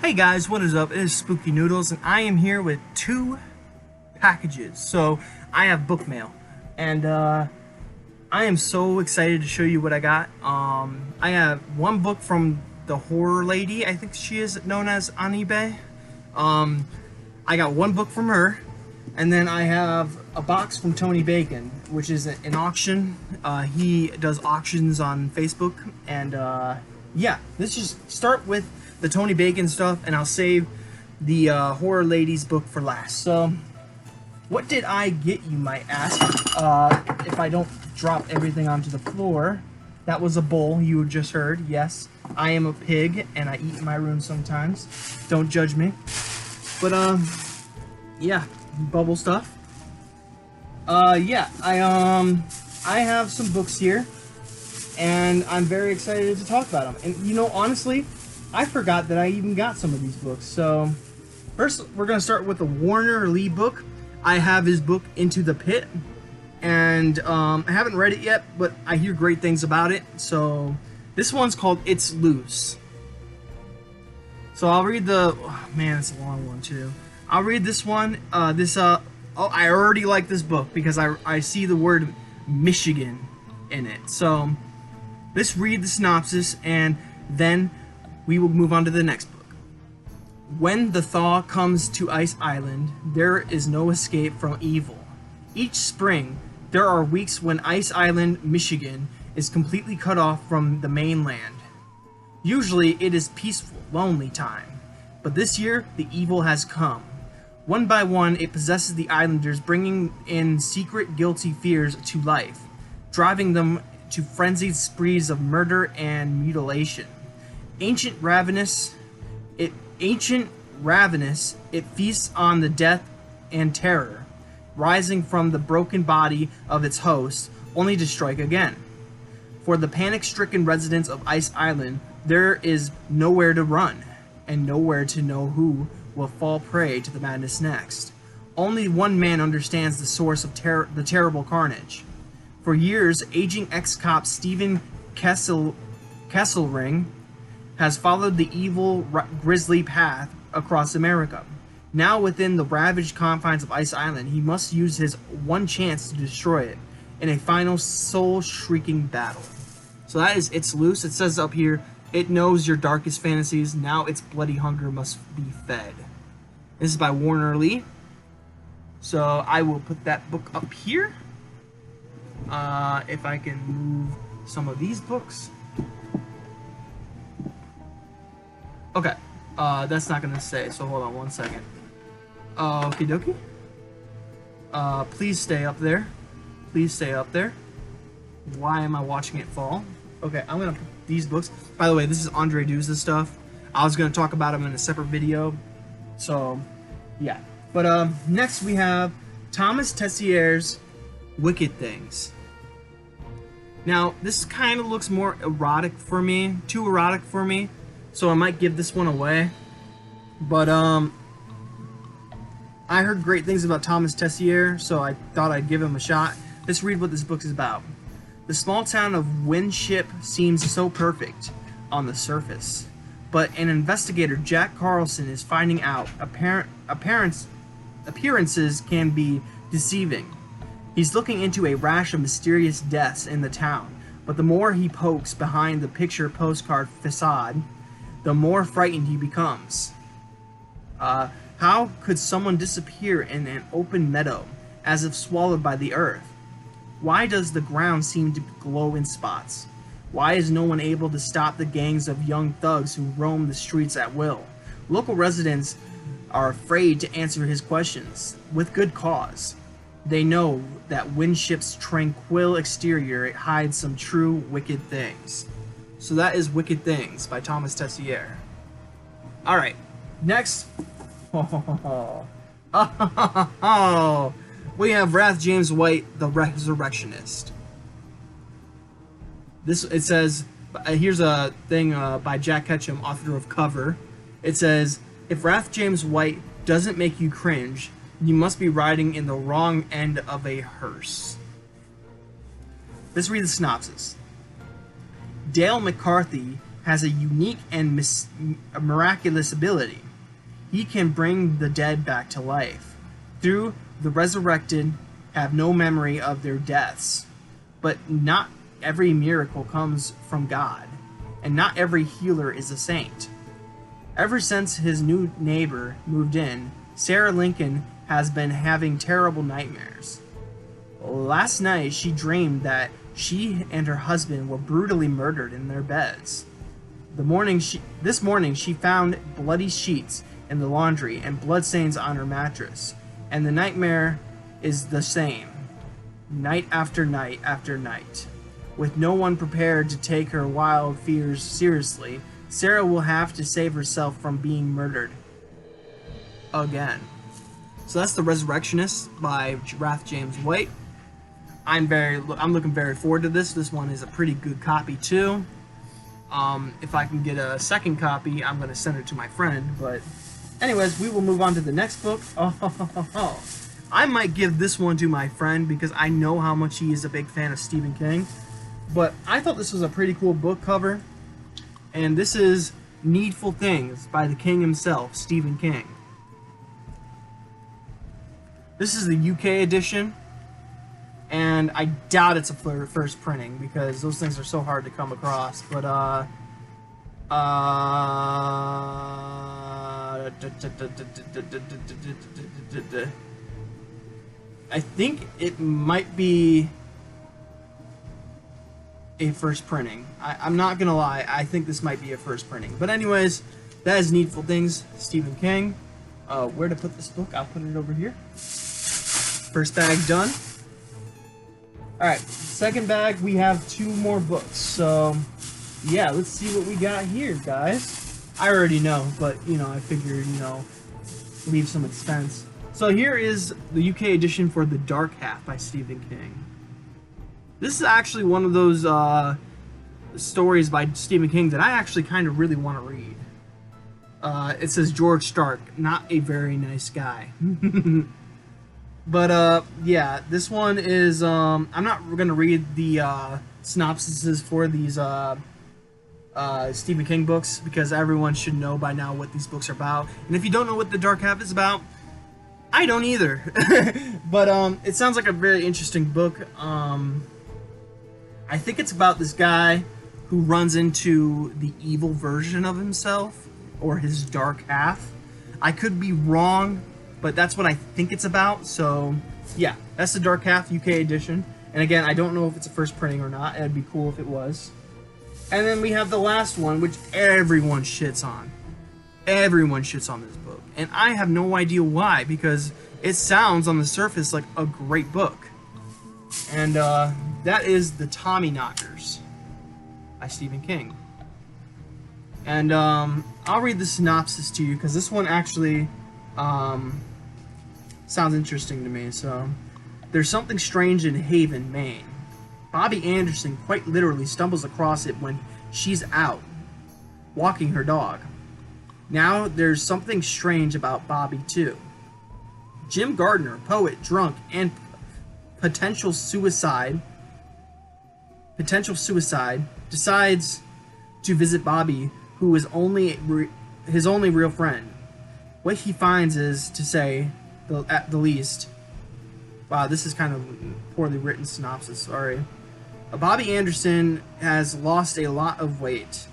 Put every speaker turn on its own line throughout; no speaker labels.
Hey guys, what is up? It is Spooky Noodles, and I am here with two packages. So I have book mail, and I am so excited to show you what I got. I have one book from the horror lady, I think she is known as on eBay. I got one book from her, and then I have a box from Tony Bacon, which is an auction. He does auctions on Facebook, and yeah, let's just start with the Tony Bacon stuff, and I'll save the horror lady's book for last. So, what did I get, you might ask? If I don't drop everything onto the floor. That was a bowl you just heard. Yes, I am a pig, and I eat in my room sometimes. Don't judge me. But yeah, bubble stuff. Yeah, I have some books here, and I'm very excited to talk about them. And you know, honestly, I forgot that I even got some of these books. So first, we're gonna start with the Warner Lee book. I have his book Into the Pit, and I haven't read it yet, but I hear great things about it. So this one's called It's Loose. So I'll read the, oh, man, it's a long one too. I'll read this one. Oh, I already like this book because I see the word Michigan in it. So let's read the synopsis, and then we will move on to the next book. When the thaw comes to Ice Island, there is no escape from evil. Each spring, there are weeks when Ice Island, Michigan, is completely cut off from the mainland. Usually, it is peaceful, lonely time. But this year, the evil has come. One by one, it possesses the islanders, bringing in secret guilty fears to life, driving them to frenzied sprees of murder and mutilation. Ancient ravenous, it feasts on the death and terror, rising from the broken body of its host, only to strike again. For the panic-stricken residents of Ice Island, there is nowhere to run, and nowhere to know who will fall prey to the madness next. Only one man understands the source of the terrible carnage. For years, aging ex-cop Stephen Kesselring has followed the evil, grisly path across America. Now within the ravaged confines of Ice Island, he must use his one chance to destroy it in a final soul-shrieking battle. So that is It's Loose. It says up here, it knows your darkest fantasies, now its bloody hunger must be fed. This is by Warner Lee. So I will put that book up here. If I can move some of these books. Okay, that's not gonna say, so hold on one second. Okie dokie. Please stay up there. Please stay up there. Why am I watching it fall? Okay, I'm gonna put these books. By the way, this is Andre Duz's stuff. I was gonna talk about him in a separate video. So, yeah. But next we have Thomas Tessier's Wicked Things. Now, this kind of looks more erotic for me, too erotic for me. So I might give this one away. But I heard great things about Thomas Tessier, so I thought I'd give him a shot. Let's read what this book is about. The small town of Winship seems so perfect on the surface, but an investigator, Jack Carlson, is finding out appearances can be deceiving. He's looking into a rash of mysterious deaths in the town, but the more he pokes behind the picture postcard facade, the more frightened he becomes. How could someone disappear in an open meadow, as if swallowed by the earth? Why does the ground seem to glow in spots? Why is no one able to stop the gangs of young thugs who roam the streets at will? Local residents are afraid to answer his questions, with good cause. They know that Winship's tranquil exterior hides some true wicked things. So that is Wicked Things by Thomas Tessier. Alright, next. We have Wrath James White, The Resurrectionist. It says, here's a thing by Jack Ketchum, author of Cover. It says, if Wrath James White doesn't make you cringe, you must be riding in the wrong end of a hearse. Let's read the synopsis. Dale McCarthy has a unique and miraculous ability. He can bring the dead back to life. Through the resurrected have no memory of their deaths. But not every miracle comes from God, and not every healer is a saint. Ever since his new neighbor moved in, Sarah Lincoln has been having terrible nightmares. Last night she dreamed that she and her husband were brutally murdered in their beds. This morning she found bloody sheets in the laundry and bloodstains on her mattress, and the nightmare is the same, night after night after night. With no one prepared to take her wild fears seriously, Sarah will have to save herself from being murdered again. So that's The Resurrectionist by Rath James White. I'm looking very forward to this. This one is a pretty good copy too. If I can get a second copy, I'm going to send it to my friend. But anyways, we will move on to the next book. I might give this one to my friend because I know how much he is a big fan of Stephen King. But I thought this was a pretty cool book cover. And this is Needful Things by the King himself, Stephen King. This is the UK edition. And I doubt it's a first printing because those things are so hard to come across. But I think it might be a first printing. I'm not gonna lie, I think this might be a first printing. But anyways, that is Needful Things, Stephen King. Where to put this book? I'll put it over here. First bag done. Alright, second bag, we have 2 more books. So, yeah, let's see what we got here, guys. I already know, but, I figured, leave some expense. So here is the UK edition for The Dark Half by Stephen King. This is actually one of those stories by Stephen King that I actually kind of really want to read. It says George Stark, not a very nice guy. But, yeah, this one is, I'm not going to read the synopsises for these Stephen King books because everyone should know by now what these books are about. And if you don't know what The Dark Half is about, I don't either. But, it sounds like a very interesting book. I think it's about this guy who runs into the evil version of himself, or his dark half. I could be wrong, but that's what I think it's about. So, yeah, that's The Dark Half UK edition. And again, I don't know if it's a first printing or not. It'd be cool if it was. And then we have the last one, which everyone shits on. Everyone shits on this book. And I have no idea why, because it sounds on the surface like a great book. And that is The Tommyknockers by Stephen King. And I'll read the synopsis to you, because this one actually sounds interesting to me. So, there's something strange in Haven, Maine. Bobby Anderson quite literally stumbles across it when she's out walking her dog. Now there's something strange about Bobby too. Jim Gardner, poet, drunk, and potential suicide, decides to visit Bobby, who is his only real friend. What he finds is, to say at the least, wow, this is kind of poorly written synopsis, sorry. Bobby Anderson has lost a lot of weight.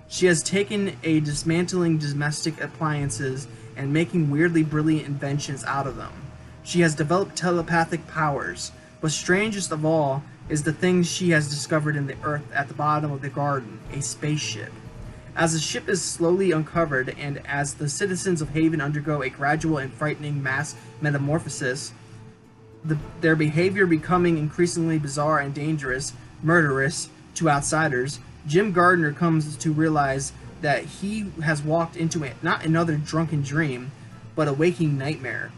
She has taken a dismantling domestic appliances and making weirdly brilliant inventions out of them. She has developed telepathic powers, but strangest of all is the thing she has discovered in the earth at the bottom of the garden, a spaceship. As the ship is slowly uncovered, and as the citizens of Haven undergo a gradual and frightening mass metamorphosis, their behavior becoming increasingly bizarre and dangerous, murderous to outsiders, Jim Gardner comes to realize that he has walked into not another drunken dream, but a waking nightmare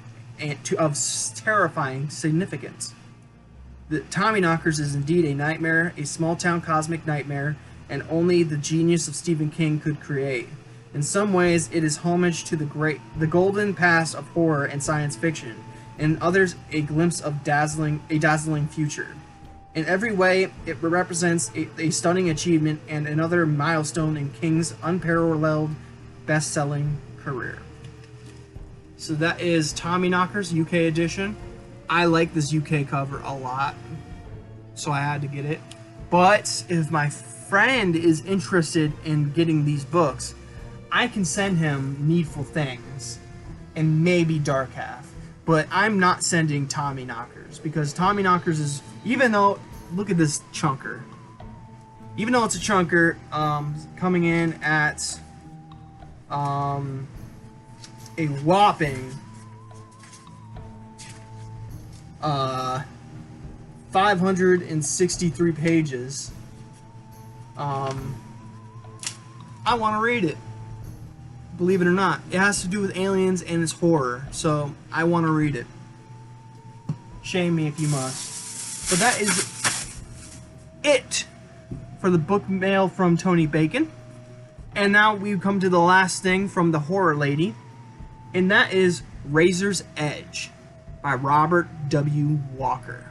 of terrifying significance. The Tommyknockers is indeed a nightmare, a small-town cosmic nightmare, and only the genius of Stephen King could create. In some ways, it is homage to the golden past of horror and science fiction. In others, a glimpse of a dazzling future. In every way, it represents a stunning achievement and another milestone in King's unparalleled best-selling career. So that is Tommyknockers UK edition. I like this UK cover a lot, so I had to get it. But if my friend is interested in getting these books, I can send him Needful Things and maybe Dark Half. But I'm not sending Tommyknockers because Tommyknockers is, even though, look at this chunker. Even though it's a chunker, coming in at a whopping 563 pages. I want to read it. Believe it or not, it has to do with aliens and it's horror, so I want to read it. Shame me if you must. But that is it for the book mail from Tony Bacon. And now we've come to the last thing from the horror lady, and that is Razor's Edge by Robert W. Walker.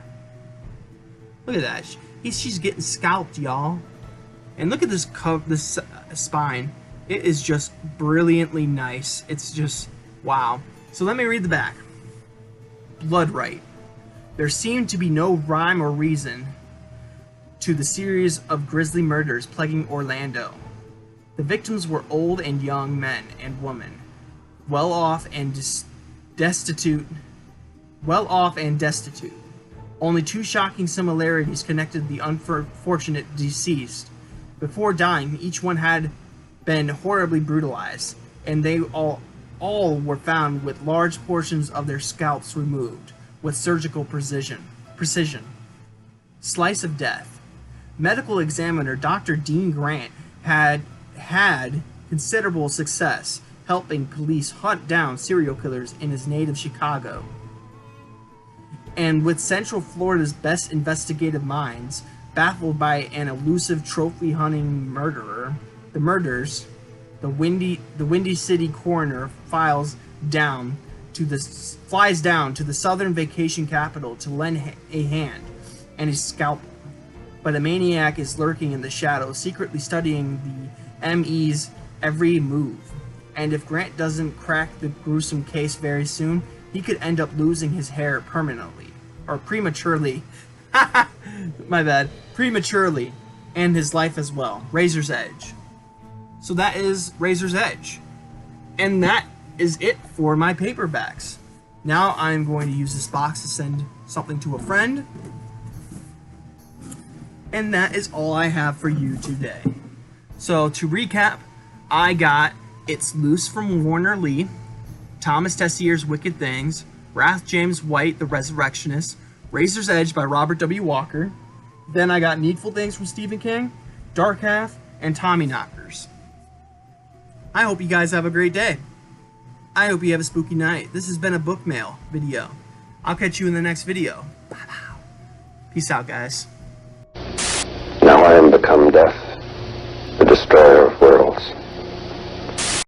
Look at that. She's getting scalped, y'all. And look at this spine. It is just brilliantly nice. It's just, wow. So let me read the back. Blood Right. There seemed to be no rhyme or reason to the series of grisly murders plaguing Orlando. The victims were old and young men and women, well off and destitute. Only two shocking similarities connected the unfortunate deceased. Before dying, each one had been horribly brutalized, and they all were found with large portions of their scalps removed with surgical precision. Slice of death. Medical examiner Dr. Dean Grant had considerable success helping police hunt down serial killers in his native Chicago. And with Central Florida's best investigative minds baffled by an elusive trophy-hunting murderer, the Windy City coroner flies down to the southern vacation capital to lend a hand and his scalpel. But a maniac is lurking in the shadows, secretly studying the ME's every move. And if Grant doesn't crack the gruesome case very soon, he could end up losing his hair permanently. Or prematurely. My bad. Prematurely. And his life as well. Razor's Edge. So that is Razor's Edge. And that is it for my paperbacks. Now I'm going to use this box to send something to a friend. And that is all I have for you today. So to recap, I got It's Loose from Warner Lee, Thomas Tessier's Wicked Things, Wrath James White, The Resurrectionist, Razor's Edge by Robert W. Walker. Then I got Needful Things from Stephen King, Dark Half, and Tommyknockers. I hope you guys have a great day. I hope you have a spooky night. This has been a book mail video. I'll catch you in the next video. Peace out, guys.
Now I am become death, the destroyer of